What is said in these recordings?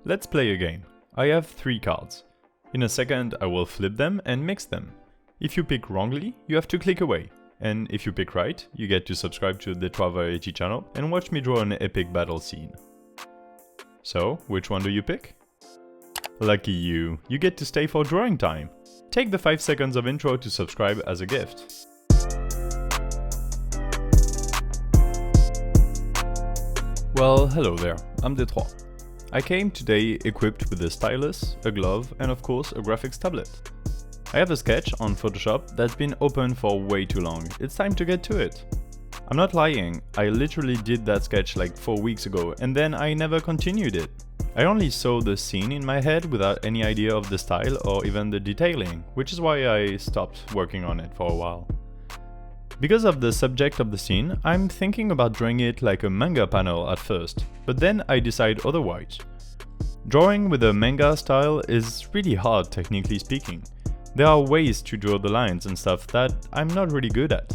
Let's play a game. I have 3 cards. In a second I will flip them and mix them. If you pick wrongly, you have to click away. And if you pick right, you get to subscribe to the Variety channel and watch me draw an epic battle scene. So, which one do you pick? Lucky you, you get to stay for drawing time. Take the 5 seconds of intro to subscribe as a gift. Well, hello there, I'm Detroit. I came today equipped with a stylus, a glove, and of course a graphics tablet. I have a sketch on Photoshop that's been open for way too long. It's time to get to it. I'm not lying, I literally did that sketch like 4 weeks ago and then I never continued it. I only saw the scene in my head without any idea of the style or even the detailing, which is why I stopped working on it for a while. Because of the subject of the scene, I'm thinking about drawing it like a manga panel at first, but then I decide otherwise. Drawing with a manga style is really hard, technically speaking. There are ways to draw the lines and stuff that I'm not really good at.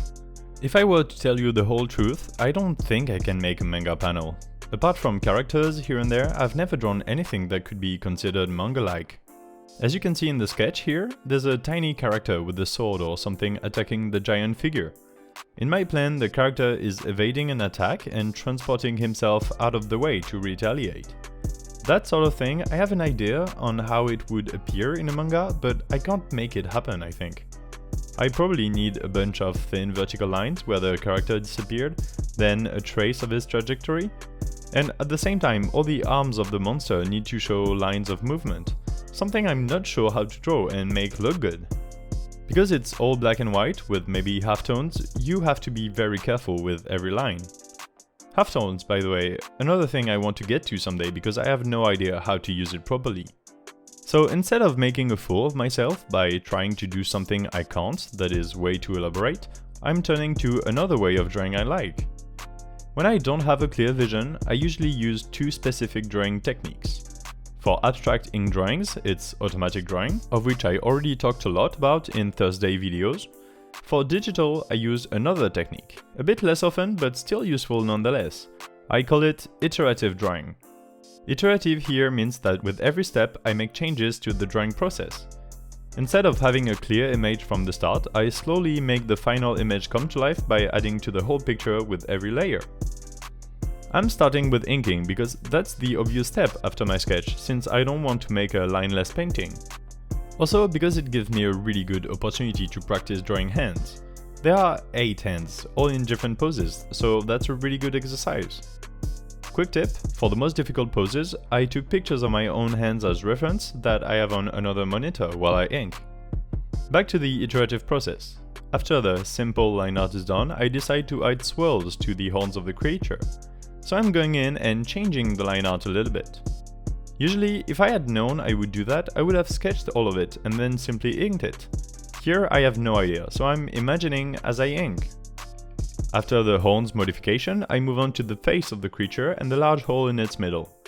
If I were to tell you the whole truth, I don't think I can make a manga panel. Apart from characters here and there, I've never drawn anything that could be considered manga-like. As you can see in the sketch here, there's a tiny character with a sword or something attacking the giant figure. In my plan, the character is evading an attack and transporting himself out of the way to retaliate. That sort of thing, I have an idea on how it would appear in a manga, but I can't make it happen, I think. I probably need a bunch of thin vertical lines where the character disappeared, then a trace of his trajectory, and at the same time all the arms of the monster need to show lines of movement, something I'm not sure how to draw and make look good. Because it's all black and white with maybe halftones, you have to be very careful with every line. Halftones, by the way, another thing I want to get to someday because I have no idea how to use it properly. So instead of making a fool of myself by trying to do something I can't, that is way too elaborate, I'm turning to another way of drawing I like. When I don't have a clear vision, I usually use 2 specific drawing techniques. For abstract ink drawings, it's automatic drawing, of which I already talked a lot about in Thursday videos. For digital, I use another technique, a bit less often but still useful nonetheless. I call it iterative drawing. Iterative here means that with every step I make changes to the drawing process. Instead of having a clear image from the start, I slowly make the final image come to life by adding to the whole picture with every layer. I'm starting with inking because that's the obvious step after my sketch, since I don't want to make a lineless painting. Also because it gives me a really good opportunity to practice drawing hands. There are 8 hands, all in different poses, so that's a really good exercise. Quick tip, for the most difficult poses, I took pictures of my own hands as reference that I have on another monitor while I ink. Back to the iterative process. After the simple line art is done, I decide to add swirls to the horns of the creature. So I'm going in and changing the line art a little bit. Usually, if I had known I would do that, I would have sketched all of it and then simply inked it. Here I have no idea, so I'm imagining as I ink. After the horns modification, I move on to the face of the creature and the large hole in its middle.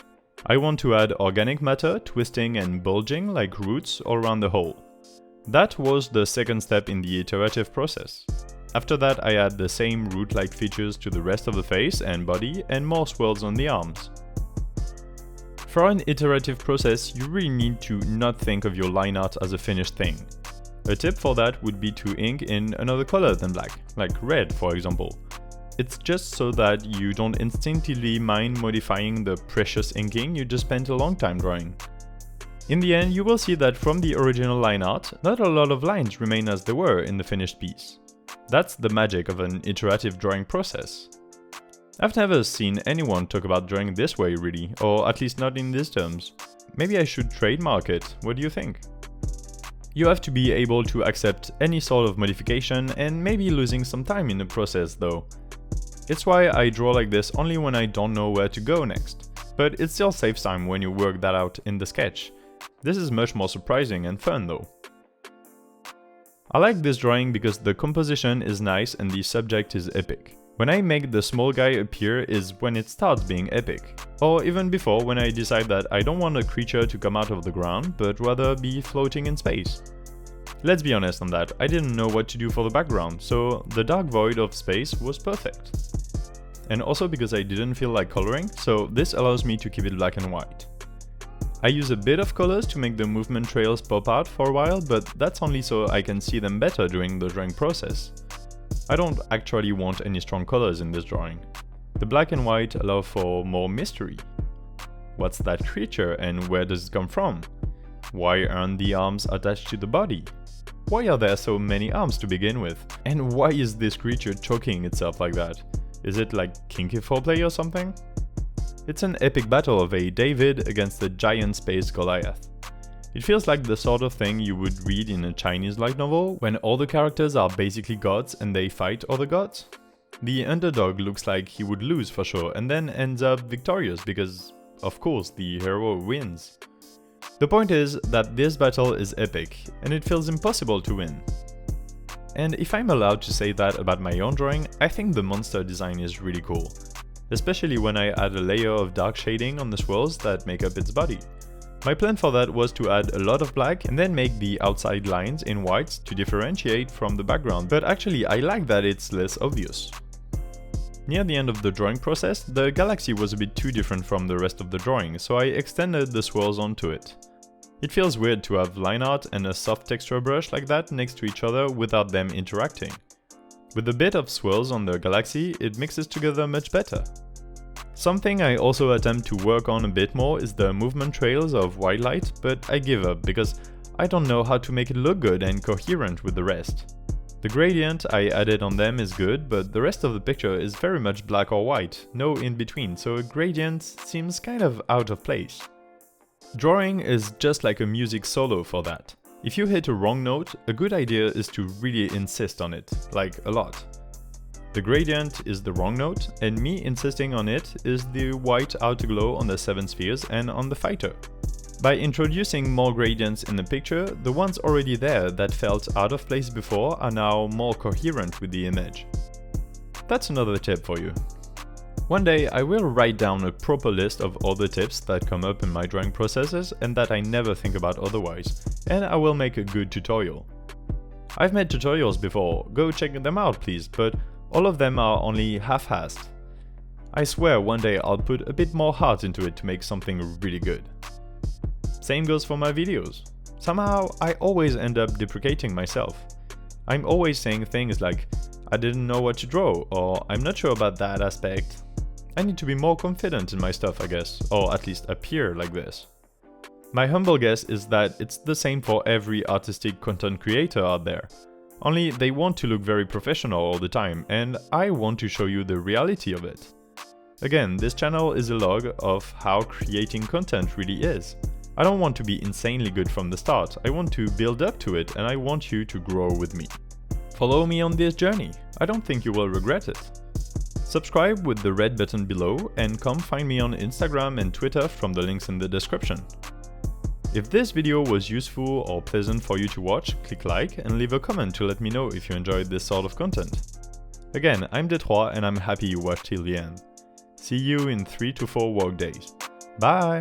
I want to add organic matter, twisting and bulging like roots all around the hole. That was the second step in the iterative process. After that I add the same root-like features to the rest of the face and body and more swirls on the arms. For an iterative process, you really need to not think of your line art as a finished thing. A tip for that would be to ink in another color than black, like red for example. It's just so that you don't instinctively mind modifying the precious inking you just spent a long time drawing. In the end, you will see that from the original line art, not a lot of lines remain as they were in the finished piece. That's the magic of an iterative drawing process. I've never seen anyone talk about drawing this way really, or at least not in these terms. Maybe I should trademark it, what do you think? You have to be able to accept any sort of modification and maybe losing some time in the process though. It's why I draw like this only when I don't know where to go next, but it still saves time when you work that out in the sketch. This is much more surprising and fun though. I like this drawing because the composition is nice and the subject is epic. When I make the small guy appear is when it starts being epic. Or even before, when I decide that I don't want a creature to come out of the ground, but rather be floating in space. Let's be honest on that, I didn't know what to do for the background, so the dark void of space was perfect. And also because I didn't feel like coloring, so this allows me to keep it black and white. I use a bit of colors to make the movement trails pop out for a while, but that's only so I can see them better during the drawing process. I don't actually want any strong colors in this drawing. The black and white allow for more mystery. What's that creature and where does it come from? Why aren't the arms attached to the body? Why are there so many arms to begin with? And why is this creature choking itself like that? Is it like kinky foreplay or something? It's an epic battle of a David against a giant space Goliath. It feels like the sort of thing you would read in a Chinese light novel, when all the characters are basically gods and they fight other gods. The underdog looks like he would lose for sure and then ends up victorious because, of course, the hero wins. The point is that this battle is epic, and it feels impossible to win. And if I'm allowed to say that about my own drawing, I think the monster design is really cool. Especially when I add a layer of dark shading on the swirls that make up its body. My plan for that was to add a lot of black and then make the outside lines in white to differentiate from the background, but actually I like that it's less obvious. Near the end of the drawing process, the galaxy was a bit too different from the rest of the drawing, so I extended the swirls onto it. It feels weird to have line art and a soft texture brush like that next to each other without them interacting. With a bit of swirls on the galaxy, it mixes together much better. Something I also attempt to work on a bit more is the movement trails of white light, but I give up because I don't know how to make it look good and coherent with the rest. The gradient I added on them is good, but the rest of the picture is very much black or white, no in between, so a gradient seems kind of out of place. Drawing is just like a music solo for that. If you hit a wrong note, a good idea is to really insist on it, like a lot. The gradient is the wrong note, and me insisting on it is the white outer glow on the 7 spheres and on the fighter. By introducing more gradients in the picture, the ones already there that felt out of place before are now more coherent with the image. That's another tip for you. One day I will write down a proper list of all the tips that come up in my drawing processes and that I never think about otherwise, and I will make a good tutorial. I've made tutorials before, go check them out please, but all of them are only half-assed. I swear one day I'll put a bit more heart into it to make something really good. Same goes for my videos. Somehow I always end up deprecating myself. I'm always saying things like, I didn't know what to draw, or I'm not sure about that aspect. I need to be more confident in my stuff, I guess, or at least appear like this. My humble guess is that it's the same for every artistic content creator out there. Only they want to look very professional all the time, and I want to show you the reality of it. Again, this channel is a log of how creating content really is. I don't want to be insanely good from the start, I want to build up to it and I want you to grow with me. Follow me on this journey, I don't think you will regret it. Subscribe with the red button below and come find me on Instagram and Twitter from the links in the description. If this video was useful or pleasant for you to watch, click like and leave a comment to let me know if you enjoyed this sort of content. Again, I'm Detroit and I'm happy you watched till the end. See you in 3 to 4 work days. Bye!